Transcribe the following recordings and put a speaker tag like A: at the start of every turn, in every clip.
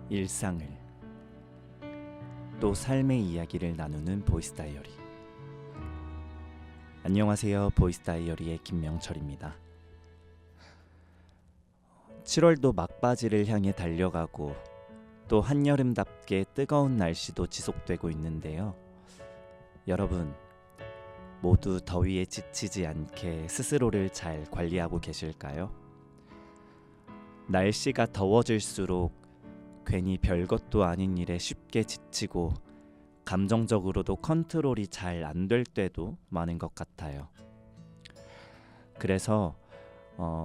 A: 일상을 또 삶의 이야기를 나누는 보이스 다이어리. 안녕하세요. 보이스 다이어리의 김명철입니다. 7월도 막바지를 향해 달려가고 또 한여름답게 뜨거운 날씨도 지속되고 있는데요. 여러분 모두 더위에 지치지 않게 스스로를 잘 관리하고 계실까요? 날씨가 더워질수록 괜히 별것도 아닌 일에 쉽게 지치고 감정적으로도 컨트롤이 잘 안 될 때도 많은 것 같아요. 그래서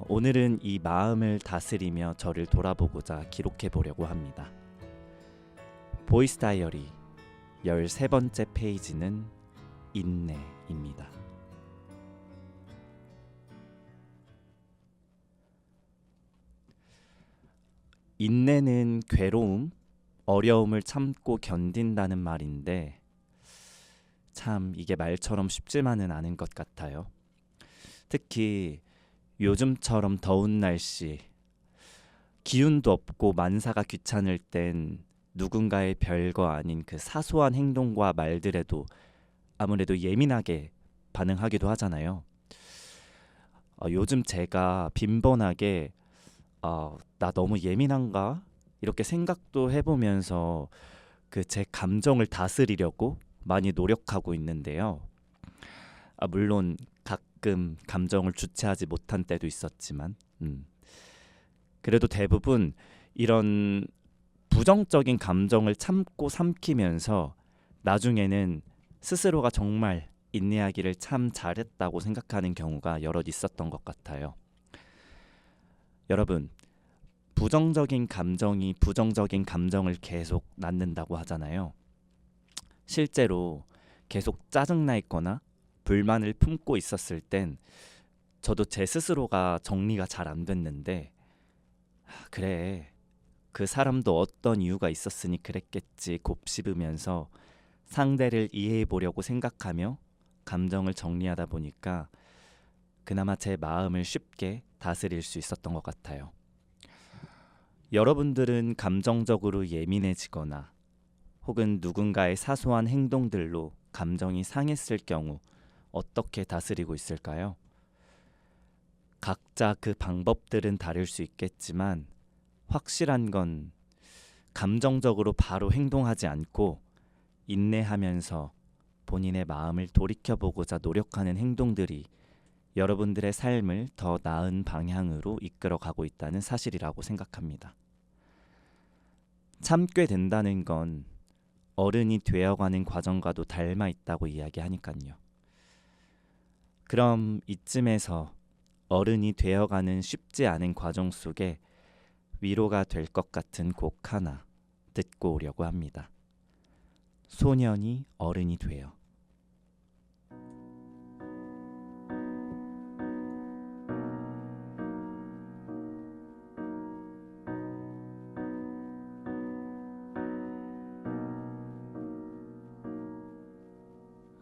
A: 오늘은 이 마음을 다스리며 저를 돌아보고자 기록해 보려고 합니다. 보이스 다이어리 13번째 페이지는 인내입니다. 인내는 괴로움, 어려움을 참고 견딘다는 말인데 참 이게 말처럼 쉽지만은 않은 것 같아요. 특히 요즘처럼 더운 날씨, 기운도 없고 만사가 귀찮을 땐 누군가의 별거 아닌 그 사소한 행동과 말들에도 아무래도 예민하게 반응하기도 하잖아요. 요즘 제가 빈번하게 나 너무 예민한가? 이렇게 생각도 해보면서 그 제 감정을 다스리려고 많이 노력하고 있는데요. 물론 가끔 감정을 주체하지 못한 때도 있었지만 그래도 대부분 이런 부정적인 감정을 참고 삼키면서 나중에는 스스로가 정말 인내하기를 참 잘했다고 생각하는 경우가 여럿 있었던 것 같아요. 여러분, 부정적인 감정이 부정적인 감정을 계속 낳는다고 하잖아요. 실제로 계속 짜증나 있거나 불만을 품고 있었을 땐 저도 제 스스로가 정리가 잘 안 됐는데 그래, 그 사람도 어떤 이유가 있었으니 그랬겠지 곱씹으면서 상대를 이해해 보려고 생각하며 감정을 정리하다 보니까 그나마 제 마음을 쉽게 다스릴 수 있었던 것 같아요. 여러분들은 감정적으로 예민해지거나 혹은 누군가의 사소한 행동들로 감정이 상했을 경우 어떻게 다스리고 있을까요? 각자 그 방법들은 다를 수 있겠지만 확실한 건 감정적으로 바로 행동하지 않고 인내하면서 본인의 마음을 돌이켜보고자 노력하는 행동들이 여러분들의 삶을 더 나은 방향으로 이끌어가고 있다는 사실이라고 생각합니다. 참게 된다는 건 어른이 되어가는 과정과도 닮아 있다고 이야기하니까요. 그럼 이쯤에서 어른이 되어가는 쉽지 않은 과정 속에 위로가 될 것 같은 곡 하나 듣고 오려고 합니다. 소년이 어른이 되어.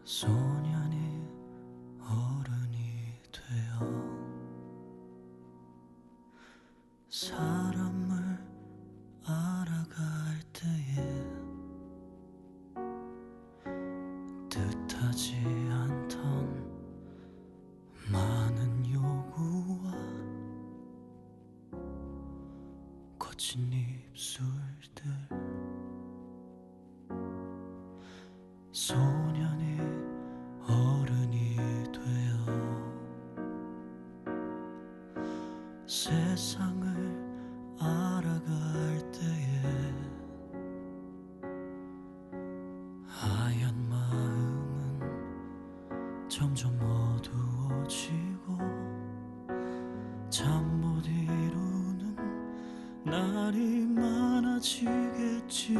B: 소년이 어른이 되어 사람을 알아갈 때에 뜻하지 않던 많은 요구와 거친 입술들 소년이 어른이 되어 세상을 알아갈 때에 하얀 마음은 점점 어두워지고 잠 못 이루는 날이 많아지겠지.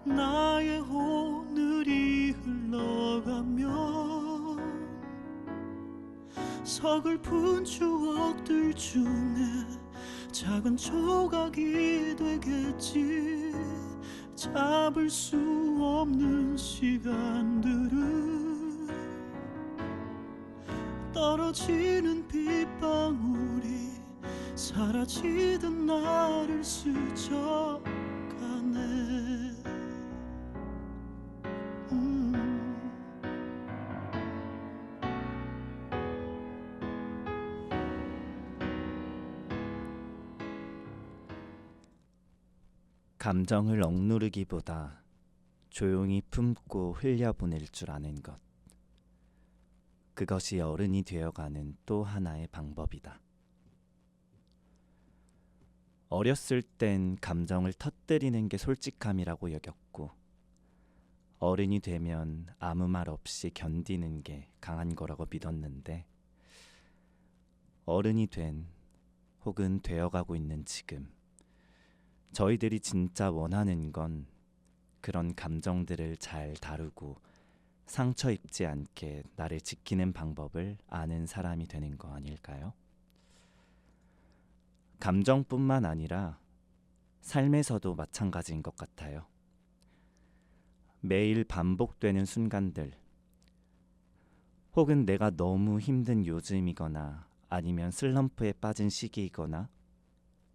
B: 나의 오늘이 흘러가면 서글픈 추억들 중에 작은 조각이 되겠지. 잡을 수 없는 시간들은 떨어지는 빗방울이 사라지던 나를 스쳐가네.
A: 감정을 억누르기보다 조용히 품고 흘려보낼 줄 아는 것. 그것이 어른이 되어가는 또 하나의 방법이다. 어렸을 땐 감정을 터뜨리는 게 솔직함이라고 여겼고, 어른이 되면 아무 말 없이 견디는 게 강한 거라고 믿었는데, 어른이 된 혹은 되어가고 있는 지금, 저희들이 진짜 원하는 건 그런 감정들을 잘 다루고 상처 입지 않게 나를 지키는 방법을 아는 사람이 되는 거 아닐까요? 감정뿐만 아니라 삶에서도 마찬가지인 것 같아요. 매일 반복되는 순간들, 혹은 내가 너무 힘든 요즘이거나 아니면 슬럼프에 빠진 시기이거나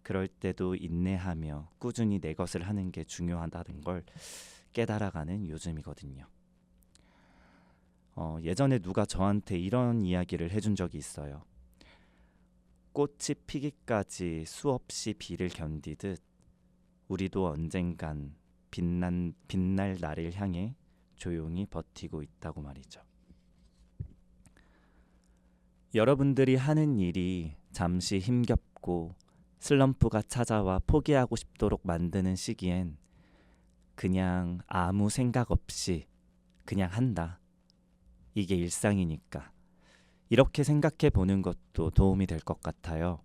A: 그럴 때도 인내하며 꾸준히 내 것을 하는 게 중요하다는 걸 깨달아가는 요즘이거든요. 예전에 누가 저한테 이런 이야기를 해준 적이 있어요. 꽃이 피기까지 수없이 비를 견디듯 우리도 언젠간 빛날 날을 향해 조용히 버티고 있다고 말이죠. 여러분들이 하는 일이 잠시 힘겹고 슬럼프가 찾아와 포기하고 싶도록 만드는 시기엔 그냥 아무 생각 없이 그냥 한다. 이게 일상이니까. 이렇게 생각해 보는 것도 도움이 될 것 같아요.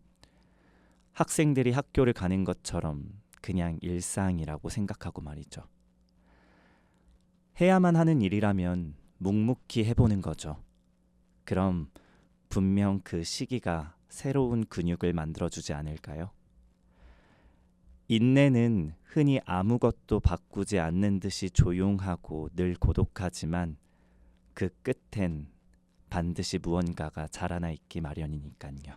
A: 학생들이 학교를 가는 것처럼 그냥 일상이라고 생각하고 말이죠. 해야만 하는 일이라면 묵묵히 해보는 거죠. 그럼 분명 그 시기가 새로운 근육을 만들어주지 않을까요? 인내는 흔히 아무것도 바꾸지 않는 듯이 조용하고 늘 고독하지만 그 끝엔 반드시 무언가가 자라나 있기 마련이니까요.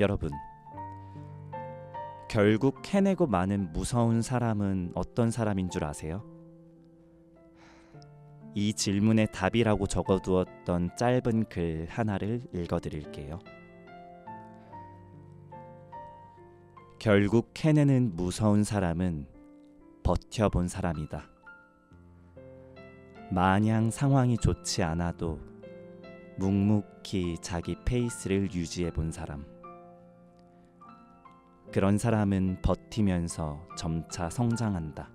A: 여러분, 결국 해내고 마는 무서운 사람은 어떤 사람인 줄 아세요? 이 질문의 답이라고 적어두었던 짧은 글 하나를 읽어드릴게요. 결국 해내는 무서운 사람은 버텨본 사람이다. 마냥 상황이 좋지 않아도 묵묵히 자기 페이스를 유지해본 사람. 그런 사람은 버티면서 점차 성장한다.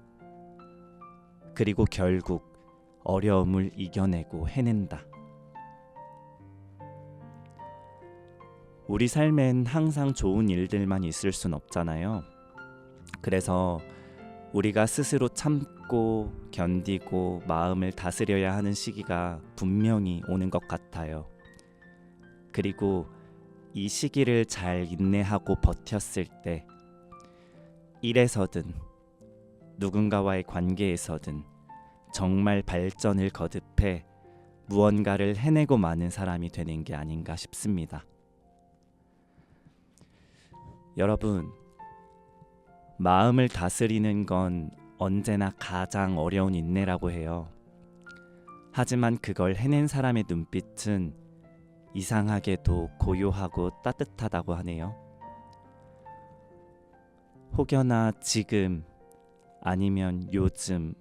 A: 그리고 결국 어려움을 이겨내고 해낸다. 우리 삶엔 항상 좋은 일들만 있을 순 없잖아요. 그래서 우리가 스스로 참고 견디고 마음을 다스려야 하는 시기가 분명히 오는 것 같아요. 그리고 이 시기를 잘 인내하고 버텼을 때 일에서든 누군가와의 관계에서든 정말 발전을 거듭해 무언가를 해내고 마는 사람이 되는 게 아닌가 싶습니다. 여러분, 마음을 다스리는 건 언제나 가장 어려운 인내라고 해요. 하지만 그걸 해낸 사람의 눈빛은 이상하게도 고요하고 따뜻하다고 하네요. 혹여나 지금 아니면 요즘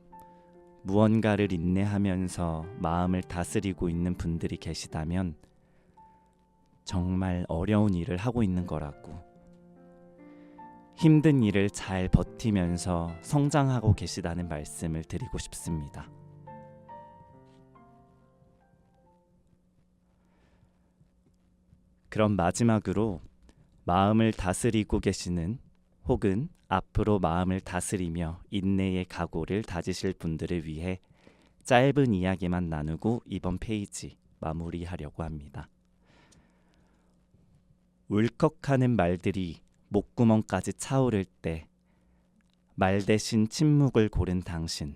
A: 무언가를 인내하면서 마음을 다스리고 있는 분들이 계시다면 정말 어려운 일을 하고 있는 거라고, 힘든 일을 잘 버티면서 성장하고 계시다는 말씀을 드리고 싶습니다. 그럼 마지막으로 마음을 다스리고 계시는 혹은 앞으로 마음을 다스리며 인내의 각오를 다지실 분들을 위해 짧은 이야기만 나누고 이번 페이지 마무리하려고 합니다. 울컥하는 말들이 목구멍까지 차오를 때 말 대신 침묵을 고른 당신,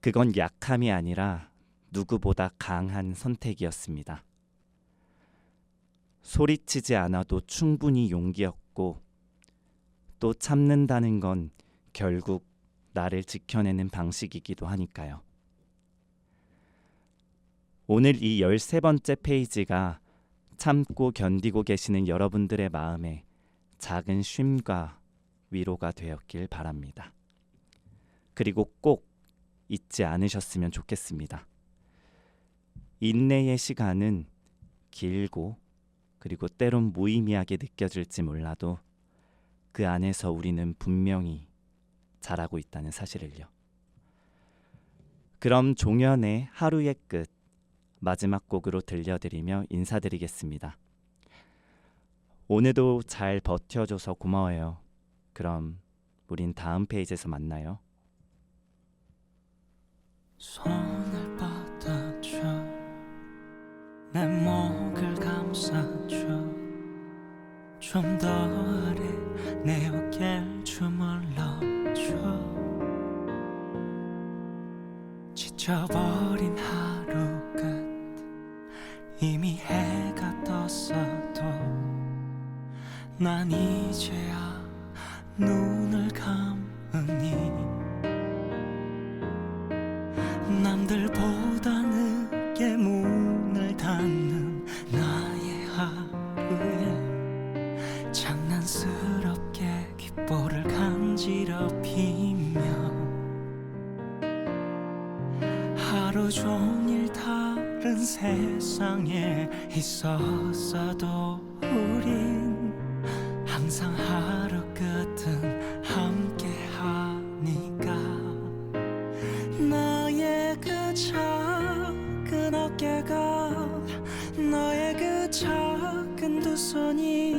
A: 그건 약함이 아니라 누구보다 강한 선택이었습니다. 소리치지 않아도 충분히 용기였고, 또 참는다는 건 결국 나를 지켜내는 방식이기도 하니까요. 오늘 이 13번째 페이지가 참고 견디고 계시는 여러분들의 마음에 작은 쉼과 위로가 되었길 바랍니다. 그리고 꼭 잊지 않으셨으면 좋겠습니다. 인내의 시간은 길고 그리고 때론 무의미하게 느껴질지 몰라도 그 안에서 우리는 분명히 잘하고 있다는 사실을요. 그럼 종현의 하루의 끝 마지막 곡으로 들려드리며 인사드리겠습니다. 오늘도 잘 버텨줘서 고마워요. 그럼 우린 다음 페이지에서 만나요.
B: 손을 뻗어줘 내 목을 감싸줘 좀 더 아래 내 어깨를 주물러줘 지쳐버린 하루 끝 이미 해가 떴어도 난 이제야 눈을 감으니 남들보다 늦게 문을 닫는 나의 하루에 장난스럽게 귓볼을 간지럽히며 하루 종일 다른 세상에 있었어도 우린 항상 하루 끝은 함께 하니까 나의 그 작은 어깨가 너의 그 작은 두 손이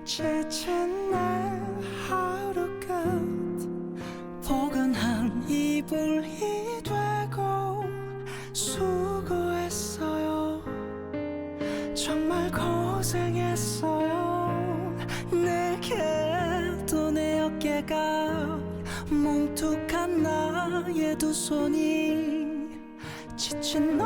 B: 지친 내 하루 끝 포근한 이불이 되고 수고했어요 정말 고생했어요 내게도 내 어깨가 뭉툭한 나의 두 손이 지친